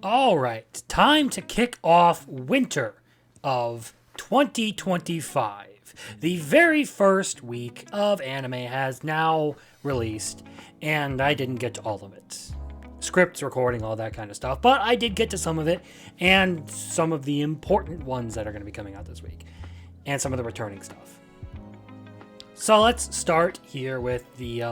All right, time to kick off winter of 2025. The very first week of anime has now released, and I didn't get to all of it. Scripts, recording, all that kind of stuff, but I did get to some of it, and some of the important ones that are going to be coming out this week, and some of the returning stuff. So let's start here with the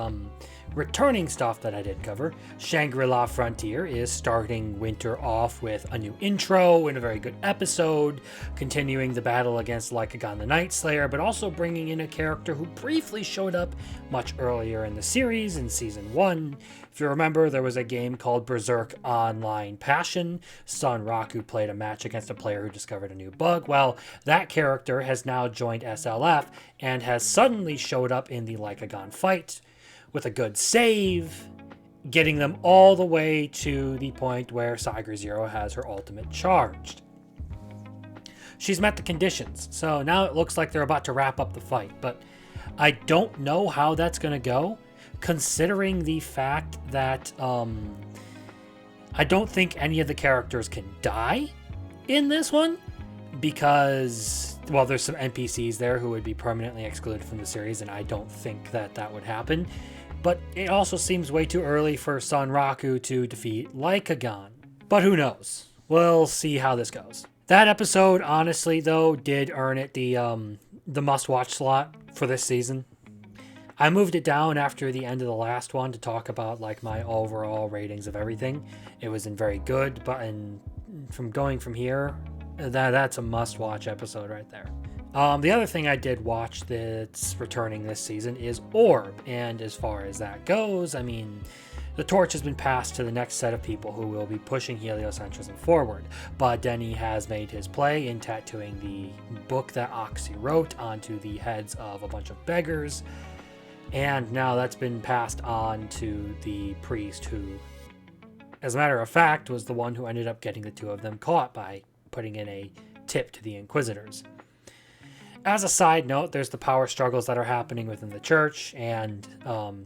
returning stuff that I did cover. Shangri-La Frontier is starting winter off with a new intro and a very good episode, continuing the battle against Lycagon the Night Slayer, but also bringing in a character who briefly showed up much earlier in the series in Season 1. If you remember, there was a game called Berserk Online Passion. Son Raku played a match against a player who discovered a new bug. Well, that character has now joined SLF and has suddenly showed up in the Lycagon fight with a good save, getting them all the way to the point where Cyger Zero has her ultimate charged. She's met the conditions, so now it looks like they're about to wrap up the fight, but I don't know how that's going to go, considering the fact that I don't think any of the characters can die in this one, because, well, there's some NPCs there who would be permanently excluded from the series, and I don't think that that would happen. But it also seems way too early for Son Raku to defeat Lycagon. But who knows? We'll see how this goes. That episode, honestly, though, did earn it the must-watch slot for this season. I moved it down after the end of the last one to talk about like my overall ratings of everything. It wasn't very good, but from going from here, that's a must-watch episode right there. The other thing I did watch that's returning this season is Orb, and as far as that goes, I mean, the torch has been passed to the next set of people who will be pushing heliocentrism forward. But Denny has made his play in tattooing the book that Oxy wrote onto the heads of a bunch of beggars, and now that's been passed on to the priest who, as a matter of fact, was the one who ended up getting the two of them caught by putting in a tip to the Inquisitors. As a side note, there's the power struggles that are happening within the church, and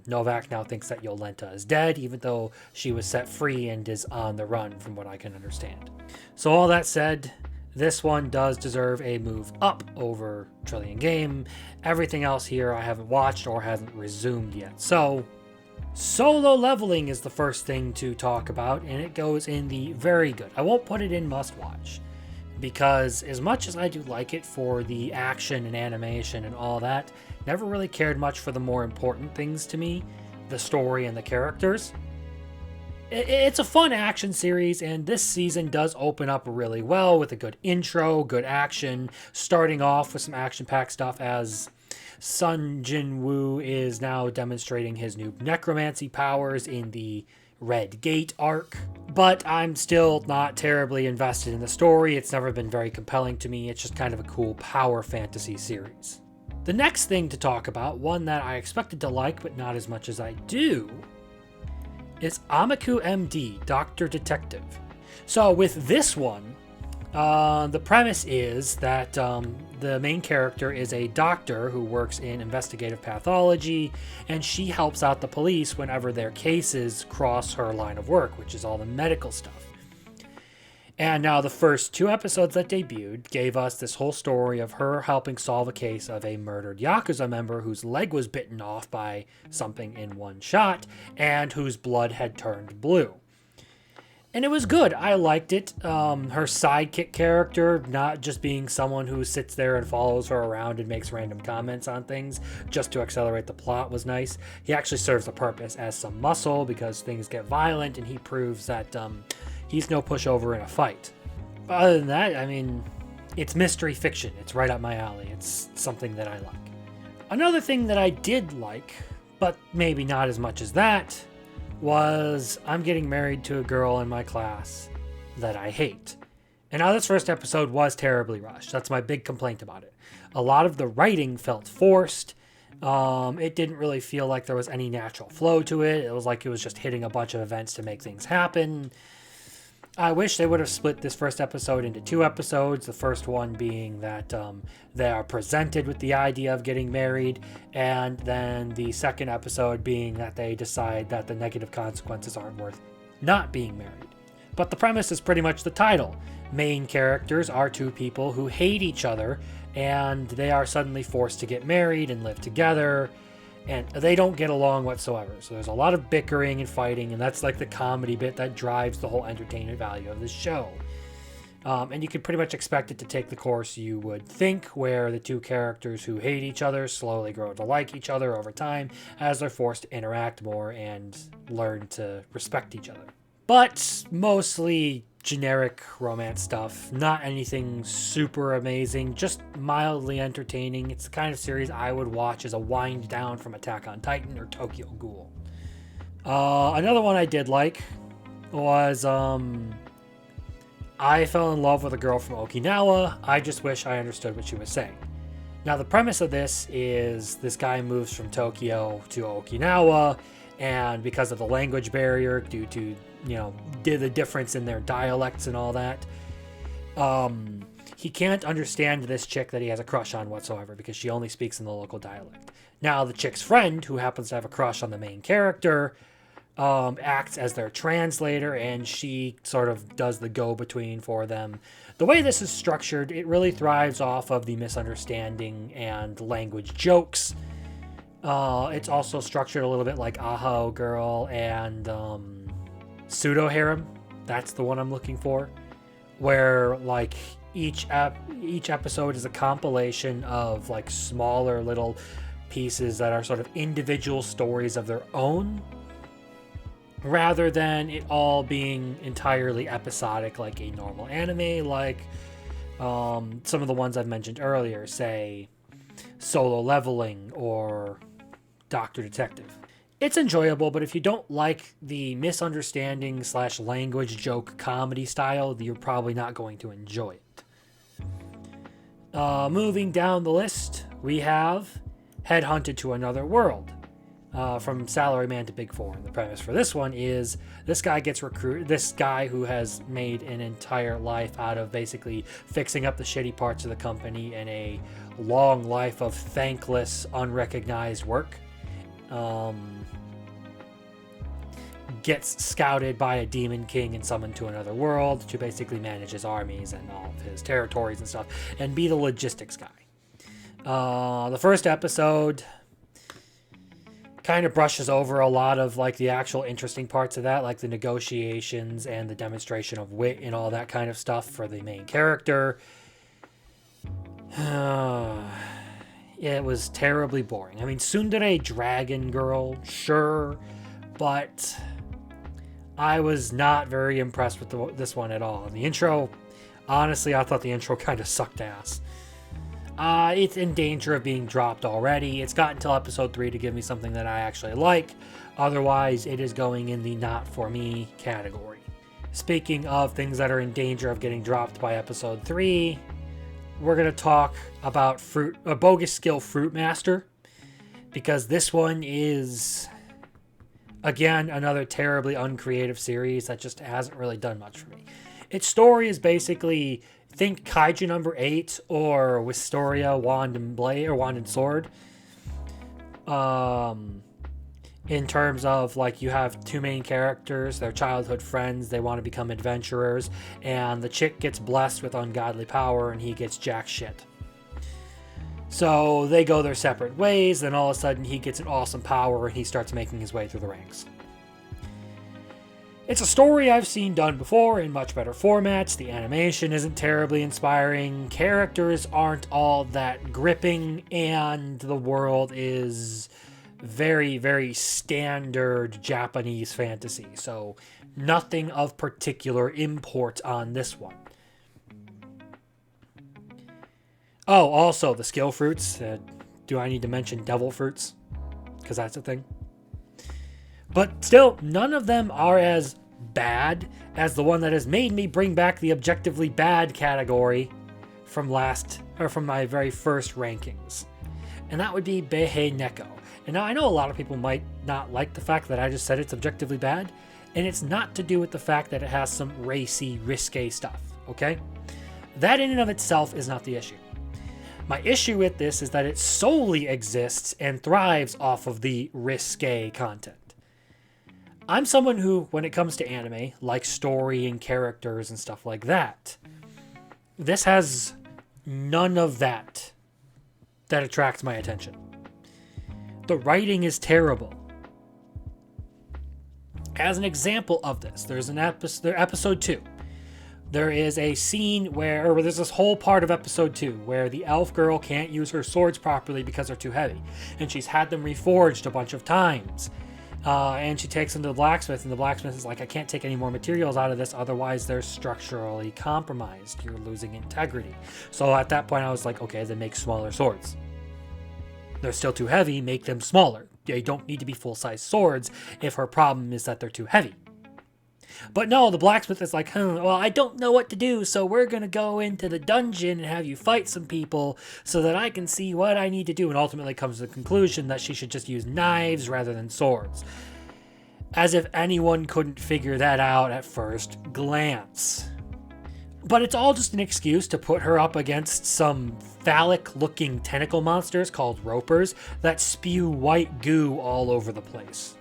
Novak now thinks that Yolenta is dead, even though she was set free and is on the run, from what I can understand. So all that said, this one does deserve a move up over Trillion Game. Everything else here I haven't watched or haven't resumed yet. So, Solo Leveling is the first thing to talk about, and it goes in the very good. I won't put it in must-watch, because as much as I do like it for the action and animation and all that, never really cared much for the more important things to me, the story and the characters. It's a fun action series, and this season does open up really well with a good intro, good action, starting off with some action-packed stuff as Sun Jin-woo is now demonstrating his new necromancy powers in the Red Gate arc, but I'm still not terribly invested in the story. It's never been very compelling to me. It's just kind of a cool power fantasy series. The next thing to talk about, one that I expected to like but not as much as I do, is Amaku MD, Dr. Detective. So with this one, the premise is that the main character is a doctor who works in investigative pathology, and she helps out the police whenever their cases cross her line of work, which is all the medical stuff. And now the first 2 episodes that debuted gave us this whole story of her helping solve a case of a murdered Yakuza member whose leg was bitten off by something in one shot, and whose blood had turned blue. And it was good. I liked it. Her sidekick character, not just being someone who sits there and follows her around and makes random comments on things just to accelerate the plot, was nice. He actually serves a purpose as some muscle because things get violent, and he proves that he's no pushover in a fight. But other than that, I mean, it's mystery fiction. It's right up my alley. It's something that I like. Another thing that I did like, but maybe not as much as that, was I'm getting married to a girl in my class that I hate. And now this first episode was terribly rushed. That's my big complaint about it. A lot of the writing felt forced. It didn't really feel like there was any natural flow to it. It was like it was just hitting a bunch of events to make things happen. I wish they would have split this first episode into 2 episodes. The first one being that they are presented with the idea of getting married, and then the second episode being that they decide that the negative consequences aren't worth not being married. But the premise is pretty much the title. Main characters are two people who hate each other, and they are suddenly forced to get married and live together, and they don't get along whatsoever. So there's a lot of bickering and fighting, and that's like the comedy bit that drives the whole entertainment value of the show. And you can pretty much expect it to take the course you would think, where the two characters who hate each other slowly grow to like each other over time as they're forced to interact more and learn to respect each other. But mostly generic romance stuff, not anything super amazing, just mildly entertaining. It's the kind of series I would watch as a wind down from Attack on Titan or Tokyo Ghoul. Another one I did like was I fell in love with a girl from Okinawa. I just wish I understood what she was saying. Now, the premise of this is this guy moves from Tokyo to Okinawa, and because of the language barrier, due to, the difference in their dialects and all that, he can't understand this chick that he has a crush on whatsoever because she only speaks in the local dialect. Now, the chick's friend, who happens to have a crush on the main character, acts as their translator, and she sort of does the go-between for them. The way this is structured, it really thrives off of the misunderstanding and language jokes. It's also structured a little bit like Aho Girl and Pseudo Harem. That's the one I'm looking for, where like each episode is a compilation of like smaller little pieces that are sort of individual stories of their own, rather than it all being entirely episodic like a normal anime, like some of the ones I've mentioned earlier, say Solo Leveling or Dr. Detective. It's enjoyable, but if you don't like the misunderstanding / language joke comedy style, you're probably not going to enjoy it. Moving down the list, we have Headhunted to Another World. From Salaryman to Big Four. And the premise for this one is this guy gets recruited. This guy who has made an entire life out of basically fixing up the shitty parts of the company and a long life of thankless, unrecognized work, gets scouted by a demon king and summoned to another world to basically manage his armies and all of his territories and stuff and be the logistics guy. The first episode kind of brushes over a lot of like the actual interesting parts of that, like the negotiations and the demonstration of wit and all that kind of stuff for the main character. It was terribly boring. I mean, Tsundere Dragon Girl, sure, but I was not very impressed with this one at all. The intro, honestly, I thought the intro kind of sucked ass. It's in danger of being dropped already. It's got until episode 3 to give me something that I actually like. Otherwise, it is going in the not for me category. Speaking of things that are in danger of getting dropped by episode 3, we're going to talk about Bogus Skill Fruit Master, because this one is, again, another terribly uncreative series that just hasn't really done much for me. Its story is basically, think Kaiju number 8 or Wisteria Wand and Blade or Wand and Sword. In terms of like you have two main characters, they're childhood friends, they want to become adventurers, and the chick gets blessed with ungodly power and he gets jack shit. So they go their separate ways, then all of a sudden he gets an awesome power and he starts making his way through the ranks. It's a story I've seen done before in much better formats. The animation isn't terribly inspiring, characters aren't all that gripping, and the world is very, very standard Japanese fantasy. So nothing of particular import on this one. Oh, also the skill fruits. Do I need to mention devil fruits? Because that's a thing. But still, none of them are as bad as the one that has made me bring back the objectively bad category from my very first rankings. And that would be Beihei Neko. And now I know a lot of people might not like the fact that I just said it's objectively bad, and it's not to do with the fact that it has some racy, risque stuff, okay? That in and of itself is not the issue. My issue with this is that it solely exists and thrives off of the risque content. I'm someone who, when it comes to anime, likes story and characters and stuff like that. This has none of that attracts my attention. The writing is terrible. As an example of this, there's an episode 2. There is a scene or there's this whole part of episode 2 where the elf girl can't use her swords properly because they're too heavy. And she's had them reforged a bunch of times. And she takes them to the blacksmith, and the blacksmith is like, I can't take any more materials out of this, otherwise they're structurally compromised. You're losing integrity. So at that point I was like, okay, then make smaller swords. They're still too heavy, make them smaller. They don't need to be full-size swords if her problem is that they're too heavy. But no, the blacksmith is like, well, I don't know what to do, so we're going to go into the dungeon and have you fight some people so that I can see what I need to do, and ultimately comes to the conclusion that she should just use knives rather than swords. As if anyone couldn't figure that out at first glance. But it's all just an excuse to put her up against some phallic-looking tentacle monsters called ropers that spew white goo all over the place.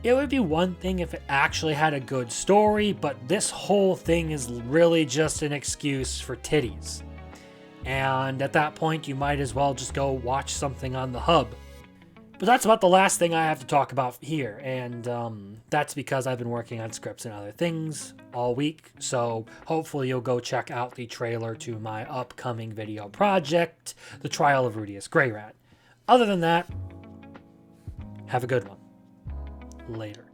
It would be one thing if it actually had a good story, but this whole thing is really just an excuse for titties. And at that point, you might as well just go watch something on the hub. But that's about the last thing I have to talk about here, and that's because I've been working on scripts and other things all week, so hopefully you'll go check out the trailer to my upcoming video project, The Trial of Rudius Greyrat. Other than that, have a good one. Later.